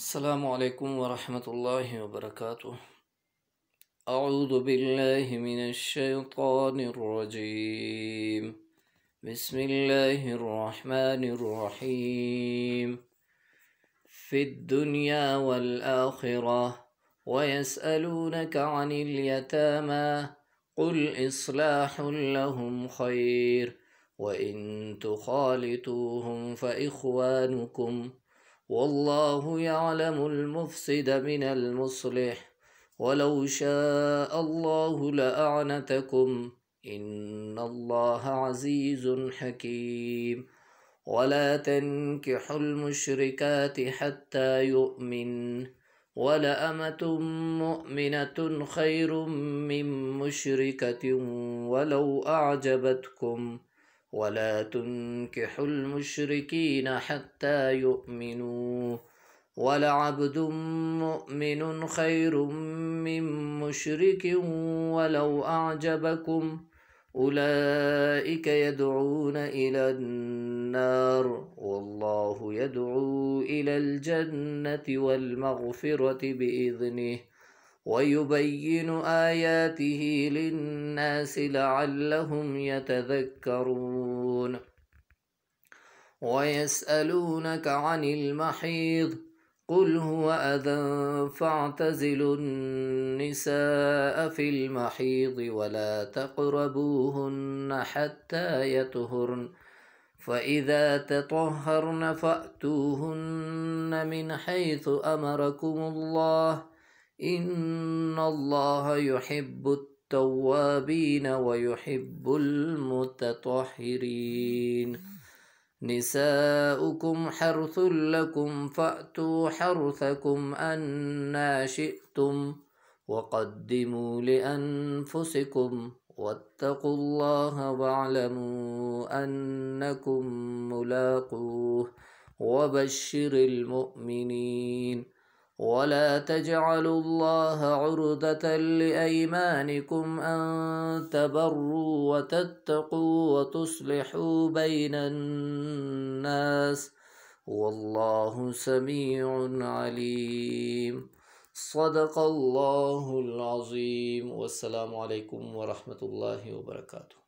السلام علیکم ورحمۃ اللہ وبرکاتہ۔ اعوذ باللہ من الشیطان الرجیم، بسم اللہ الرحمن الرحیم۔ فی الدنیا والآخرہ ویسألونک عن الیتامی قل اصلاح لهم خیر وإن تخالطوهم فإخوانکم واللہ یعلم المفسد من المصلح ولو شاء اللہ لأعنتکم ان اللہ عزیز حکیم۔ ولا تنکحوا المشرکات حتی یؤمن ولأمة مؤمنة خیر من مشرکة ولو أعجبتکم ولا تنكحوا المشركين حتى يؤمنوا ولعبد مؤمن خير من مشرك ولو أعجبكم أولئك يدعون إلى النار والله يدعو إلى الجنة والمغفرة بإذنه ويبين آياته للناس لعلهم يتذكرون۔ ويسألونك عن المحيض قل هو أذى فاعتزلوا النساء في المحيض ولا تقربوهن حتى يطهرن فإذا تطهرن فأتوهن من حيث أمركم الله إن الله يحب التوابين ويحب المتطهرين۔ نساؤكم حرث لكم فأتوا حرثكم أنى شئتم وقدموا لأنفسكم واتقوا الله واعلموا أنكم ملاقوه وبشر المؤمنين۔ ولا تجعلوا الله عرضة لأيمانكم أن تبروا وتتقوا وتصلحوا بين الناس والله سميع عليم۔ صدق اللہ العظیم۔ والسلام علیکم ورحمۃ اللہ وبرکاتہ۔